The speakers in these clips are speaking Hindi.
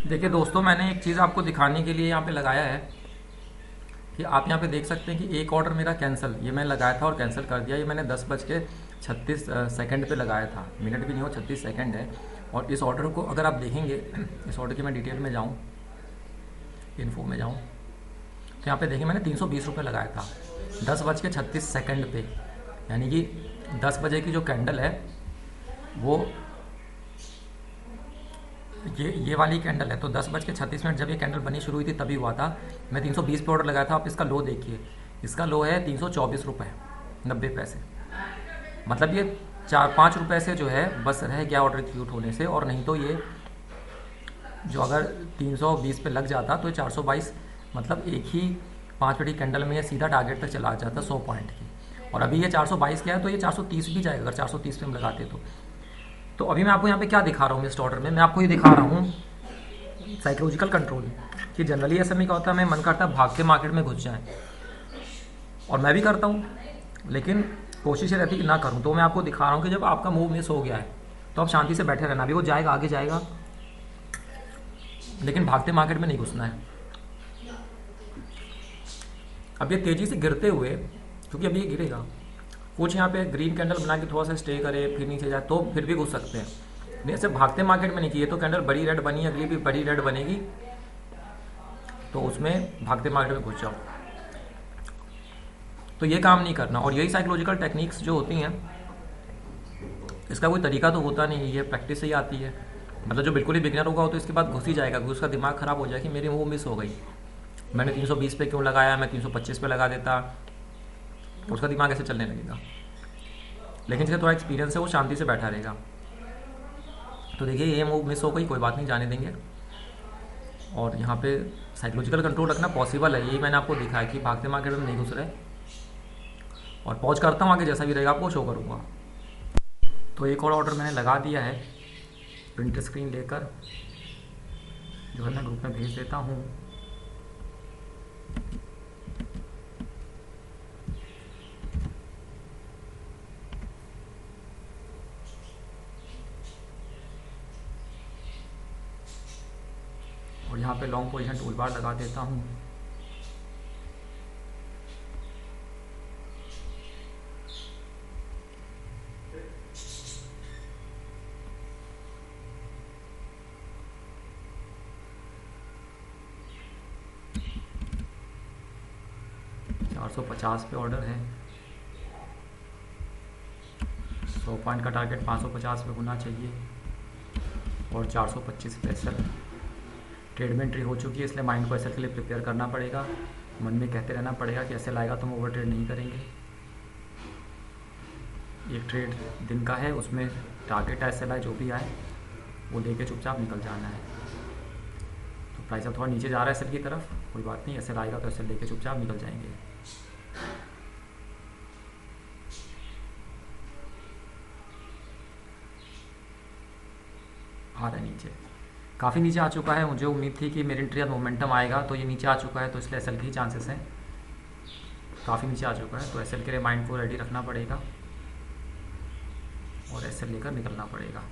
देखिए दोस्तों, मैंने एक चीज़ आपको दिखाने के लिए यहाँ पे लगाया है कि आप यहाँ पे देख सकते हैं कि एक ऑर्डर मेरा कैंसिल, ये मैं लगाया था और कैंसिल कर दिया। ये मैंने 10:36 पे लगाया था, मिनट भी नहीं हो, 36 सेकंड है। और इस ऑर्डर को अगर आप देखेंगे, इस ऑर्डर की मैं डिटेल में जाऊँ, इन्फो में जाऊँ, तो यहाँ पे देखिए मैंने 320 रुपये लगाया था 10:36 पे। यानी कि 10 बजे की जो कैंडल है वो ये वाली कैंडल है। तो 10:36 जब ये कैंडल बनी शुरू हुई थी तभी हुआ था। मैं 320 पे ऑर्डर लगाया था। आप इसका लो देखिए, इसका लो है 324 रुपये 90 पैसे। मतलब ये 4-5 रुपये से जो है बस रह गया ऑर्डर एग्जीक्यूट होने से। और नहीं तो ये जो अगर 320 पे लग जाता तो ये 422, मतलब एक ही 5 मिनट की कैंडल में ये सीधा टारगेट तक चला जाता 100 पॉइंट की। और अभी ये 422 क्या है, तो ये 430 भी जाएगा अगर 430 पे हम लगाते तो अभी मैं आपको यहाँ पे क्या दिखा रहा हूँ इस ऑर्डर में, मैं आपको ये दिखा रहा हूँ साइकोलॉजिकल कंट्रोल। कि जनरली ऐसा नहीं क्या होता है, मैं मन करता है भाग के मार्केट में घुस जाएं, और मैं भी करता हूँ, लेकिन कोशिश ये रहती है कि ना करूँ। तो मैं आपको दिखा रहा हूँ कि जब आपका मूव मिस हो गया है तो आप शांति से बैठे रहना, अभी वो जाएगा, आगे जाएगा, लेकिन भागते मार्केट में नहीं घुसना है। अब ये तेज़ी से गिरते हुए, क्योंकि अभी ये गिरेगा, कुछ यहाँ पे ग्रीन कैंडल बना के थोड़ा सा स्टे करे फिर नीचे जाए तो फिर भी घुस सकते हैं। नहीं, ऐसे भागते मार्केट में नहीं किए तो कैंडल बड़ी रेड बनी, अगली भी बड़ी रेड बनेगी, तो उसमें भागते मार्केट में घुस जाओ। तो ये काम नहीं करना। और यही साइकोलॉजिकल टेक्निक्स जो होती हैं, इसका कोई तरीका तो होता नहीं है, ये प्रैक्टिस से ही आती है। मतलब जो बिल्कुल ही बिगनर होगा तो इसके बाद घुस ही जाएगा, क्योंकि उसका दिमाग ख़राब हो जाए कि मेरी वो मिस हो गई, मैंने 320 पे क्यों लगाया, मैं 325 पे लगा देता, उसका दिमाग ऐसे चलने लगेगा। लेकिन जिसे थोड़ा एक्सपीरियंस है वो शांति से बैठा रहेगा। तो देखिए ये मूव मिस हो गई, कोई बात नहीं, जाने देंगे। और यहाँ पे साइकोलॉजिकल कंट्रोल रखना पॉसिबल है, यही मैंने आपको दिखाया कि भागते मार्केट में नहीं घुस रहे। और पहुँच करता हूँ, आगे जैसा भी रहेगा आपको शो करूँगा। तो एक और ऑर्डर मैंने लगा दिया है, प्रिंट स्क्रीन लेकर जो है मैं ग्रुप में भेज देता हूँ। और यहाँ पे लॉन्ग पोजीशन टूल बार लगा देता हूँ। $450 पे ऑर्डर है, 100 पॉइंट का टारगेट 550 पे होना चाहिए। और 425 पे एसएल ट्रेड में एंट्री हो चुकी है, इसलिए माइंड को एसएल के लिए प्रिपेयर करना पड़ेगा। मन में कहते रहना पड़ेगा कि एसएल आएगा तो हम ओवर ट्रेड नहीं करेंगे। एक ट्रेड दिन का है, उसमें टारगेट एसएल आए जो भी आए वो लेके चुपचाप निकल जाना है। तो प्राइस अब थोड़ा नीचे जा रहा है एसएल की तरफ, कोई बात नहीं, एसएल आएगा तो एसएल लेके चुपचाप निकल जाएंगे। आ रहा है नीचे, काफ़ी नीचे आ चुका है। मुझे उम्मीद थी कि मेरी एंट्री मोमेंटम आएगा, तो ये नीचे आ चुका है, तो इसलिए एसएल के ही चांसेस हैं। काफ़ी नीचे आ चुका है, तो एसएल के लिए माइंड को रेडी रखना पड़ेगा और एसएल लेकर निकलना पड़ेगा।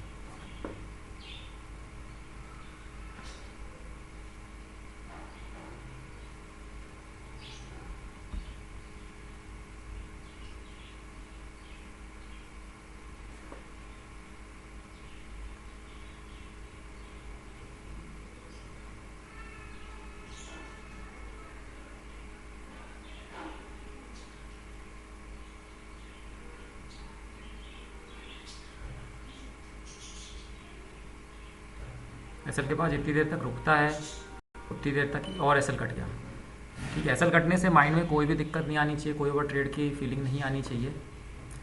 एसएल के बाद जितनी देर तक रुकता है उतनी देर तक, और एसएल कट गया, ठीक है। एसएल कटने से माइंड में कोई भी दिक्कत नहीं आनी चाहिए, कोई ओवर ट्रेड की फीलिंग नहीं आनी चाहिए,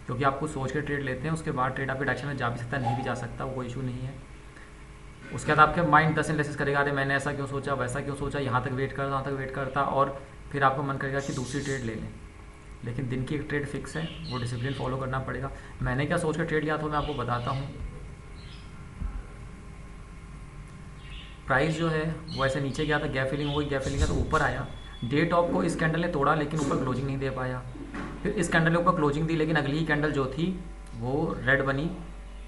क्योंकि आपको सोच के ट्रेड लेते हैं, उसके बाद ट्रेड आपके डायरेक्शन में जा भी सकता है, नहीं भी जा सकता, वो कोई इशू नहीं है। उसके बाद आपके माइंड 10 एनालिसिस करेगा, अरे मैंने ऐसा क्यों सोचा, वैसा क्यों सोचा, यहाँ तक वेट करता, वहाँ तक वेट करता, और फिर आपको मन करेगा कि दूसरी ट्रेड ले लें। लेकिन दिन की एक ट्रेड फिक्स है, वो डिसिप्लिन फॉलो करना पड़ेगा। मैंने क्या सोच कर ट्रेड लिया तो मैं आपको बताता हूँ। प्राइस जो है वो ऐसे नीचे गया था, गैप फिलिंग हो गई, गैप फिलिंग का तो ऊपर आया। डे टॉप को इस कैंडल ने तोड़ा, लेकिन ऊपर क्लोजिंग नहीं दे पाया। फिर इस कैंडल के ऊपर क्लोजिंग दी, लेकिन अगली ही कैंडल जो थी वो रेड बनी,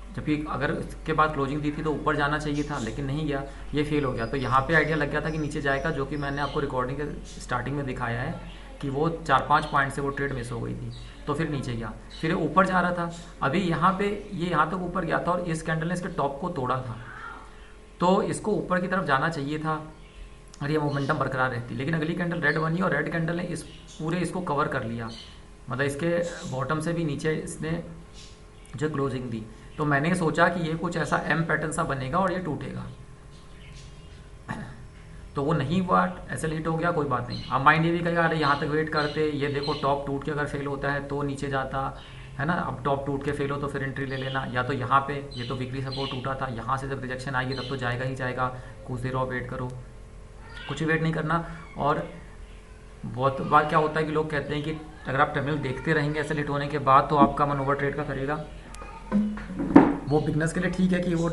जबकि अगर इसके बाद क्लोजिंग दी थी तो ऊपर जाना चाहिए था, लेकिन नहीं गया, ये फेल हो गया। तो यहाँ पे आइडिया लग गया था कि नीचे जाएगा, जो कि मैंने आपको रिकॉर्डिंग के स्टार्टिंग में दिखाया है कि वो 4-5 पॉइंट से वो ट्रेड मिस हो गई थी। तो फिर नीचे गया, फिर ऊपर जा रहा था। अभी यहाँ पे ये यहाँ तक ऊपर गया था और इस कैंडल ने इसके टॉप को तोड़ा था, तो इसको ऊपर की तरफ जाना चाहिए था और ये मोमेंटम बरकरार रहती। लेकिन अगली कैंडल रेड बनी और रेड कैंडल ने इस पूरे इसको कवर कर लिया, मतलब इसके बॉटम से भी नीचे इसने जो क्लोजिंग दी। तो मैंने सोचा कि ये कुछ ऐसा एम पैटर्न सा बनेगा और ये टूटेगा, तो वो नहीं हुआ, ऐसे हिट हो गया, कोई बात नहीं। अब माइंड ये भी कहेगा अरे यहाँ तक वेट करते, ये देखो टॉप टूट के अगर फेल होता है तो नीचे जाता है ना। अब टॉप टूट के फेल हो तो फिर एंट्री ले लेना, या तो यहाँ पे ये तो वीकली सपोर्ट टूटा था, यहाँ से जब रिजेक्शन आएगी तब तो जाएगा ही जाएगा, कुछ देर और वेट करो, कुछ वेट नहीं करना। और बहुत बार क्या होता है कि लोग कहते हैं कि अगर आप टर्मिनल देखते रहेंगे ऐसे हिट होने के बाद तो आपका मन ओवर ट्रेड का करेगा। वो बिगनर्स के लिए ठीक है कि वो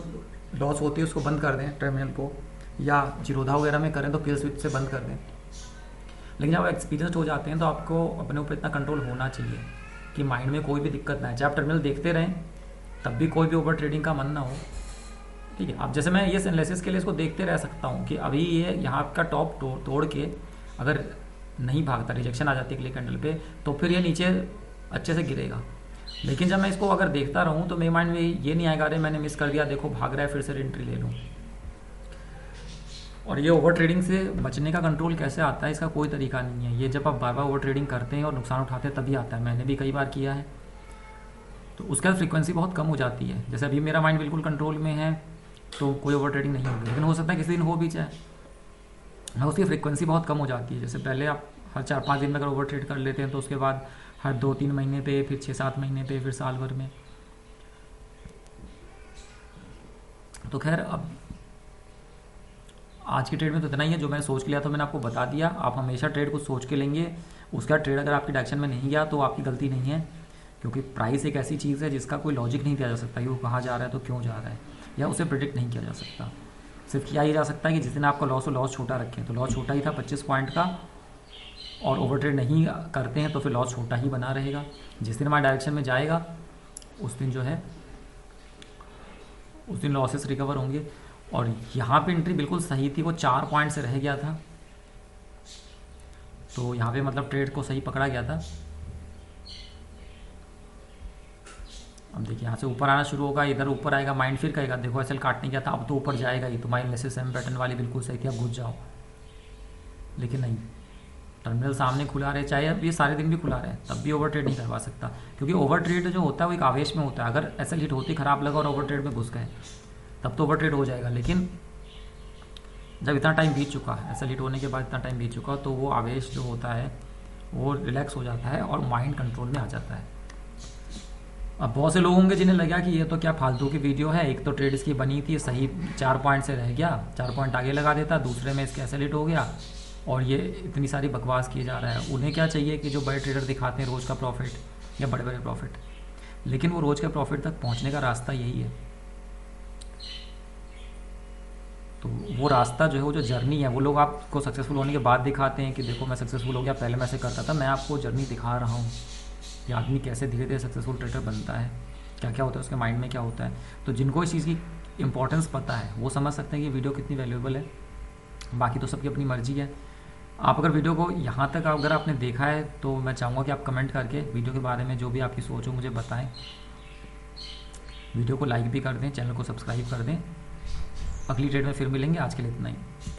लॉस होती है उसको बंद कर दें टर्मिनल को, या जिरोधा वगैरह में करें तो किल स्विच से बंद कर दें। लेकिन जब एक्सपीरियंस हो जाते हैं तो आपको अपने ऊपर इतना कंट्रोल होना चाहिए कि माइंड में कोई भी दिक्कत ना है, चाहे आप टर्मिनल देखते रहें तब भी कोई भी ओवर ट्रेडिंग का मन ना हो, ठीक है। अब जैसे मैं ये एनालिसिस के लिए इसको देखते रह सकता हूँ कि अभी ये यहाँ का टॉप तोड़ के अगर नहीं भागता, रिजेक्शन आ जाती है अगले कैंडल पे, तो फिर ये नीचे अच्छे से गिरेगा। लेकिन जब मैं इसको अगर देखता रहूँ तो मेरे माइंड में ये नहीं आएगा अरे मैंने मिस कर दिया, देखो भाग रहा है, फिर से एंट्री ले लूँ। और ये ओवर ट्रेडिंग से बचने का कंट्रोल कैसे आता है, इसका कोई तरीका नहीं है। ये जब आप बार बार ओवर ट्रेडिंग करते हैं और नुकसान उठाते हैं तभी आता है, मैंने भी कई बार किया है। तो उसका फ्रीक्वेंसी बहुत कम हो जाती है। जैसे अभी मेरा माइंड बिल्कुल कंट्रोल में है तो कोई ओवर ट्रेडिंग नहीं होगी, लेकिन हो सकता है किसी दिन हो भी जाए, हाँ उसकी फ्रीक्वेंसी बहुत कम हो जाती है। जैसे पहले आप हर 4-5 दिन में अगर ओवर ट्रेड कर लेते हैं तो उसके बाद हर 2-3 महीने पे, फिर 6-7 महीने पे, फिर साल भर में। तो खैर अब आज की ट्रेड में तो इतना ही है, जो मैंने सोच के लिया तो मैंने आपको बता दिया। आप हमेशा ट्रेड को सोच के लेंगे, उसका ट्रेड अगर आपकी डायरेक्शन में नहीं गया तो आपकी गलती नहीं है, क्योंकि प्राइस एक ऐसी चीज़ है जिसका कोई लॉजिक नहीं दिया जा सकता कि वो कहाँ जा रहा है तो क्यों जा रहा है, या उसे प्रिडिक्ट नहीं किया जा सकता। सिर्फ किया ही जा सकता है कि जिस दिन आपका लॉस हो, लॉस छोटा रखें। तो लॉस छोटा ही था 25 पॉइंट का, और ओवर ट्रेड नहीं करते हैं तो फिर लॉस छोटा ही बना रहेगा। जिस दिन हमारे डायरेक्शन में जाएगा उस दिन जो है उस दिन लॉसेस रिकवर होंगे। और यहाँ पे एंट्री बिल्कुल सही थी, वो 4 पॉइंट से रह गया था, तो यहाँ पे मतलब ट्रेड को सही पकड़ा गया था। अब देखिए यहाँ से ऊपर आना शुरू होगा, इधर ऊपर आएगा, माइंड फिर कहेगा देखो एसएल काटने गया था, अब तो ऊपर जाएगा ही, तुम्हारी एनालिसिस एम पैटर्न वाली बिल्कुल सही थी, अब घुस जाओ। लेकिन नहीं, टर्मिनल सामने खुला रहे, चाहे अब ये सारे दिन भी खुला रहे, तब भी ओवर ट्रेड नहीं करवा सकता, क्योंकि ओवर ट्रेड जो होता है वो एक आवेश में होता है। अगर एसएल हिट होती खराब लगा और ओवर ट्रेड में घुस गए तब तो ओवर ट्रेड हो जाएगा। लेकिन जब इतना टाइम बीत चुका है, एसएल हिट होने के बाद इतना टाइम बीत चुका, तो वो आवेश जो होता है वो रिलैक्स हो जाता है और माइंड कंट्रोल में आ जाता है। अब बहुत से लोग होंगे जिन्हें लगा कि ये तो क्या फालतू की वीडियो है, एक तो ट्रेड इसकी बनी थी सही, 4 पॉइंट से रह गया, 4 पॉइंट आगे लगा देता, दूसरे में इसके एसएल हिट हो गया और ये इतनी सारी बकवास किए जा रहा है। उन्हें क्या चाहिए कि जो बड़े ट्रेडर दिखाते हैं रोज़ का प्रॉफिट या बड़े बड़े प्रॉफिट, लेकिन वो रोज़ के प्रॉफिट तक पहुंचने का रास्ता यही है। तो वो रास्ता जो है, वो जो जर्नी है, वो लोग आपको सक्सेसफुल होने के बाद दिखाते हैं कि देखो मैं सक्सेसफुल हो गया, पहले मैं ऐसे करता था। मैं आपको जर्नी दिखा रहा हूँ कि आदमी कैसे धीरे धीरे सक्सेसफुल ट्रेडर बनता है, क्या क्या होता है उसके माइंड में, क्या होता है। तो जिनको इस चीज़ की इंपॉर्टेंस पता है वो समझ सकते हैं कि वीडियो कितनी वैल्यूएबल है। बाकी तो सबकी अपनी मर्जी है। आप अगर वीडियो को यहाँ तक अगर आपने देखा है तो मैं चाहूँगा कि आप कमेंट करके वीडियो के बारे में जो भी आपकी सोच हो मुझे बताएं। वीडियो को लाइक भी कर दें, चैनल को सब्सक्राइब कर दें। अगली ट्रेड में फिर मिलेंगे, आज के लिए इतना ही।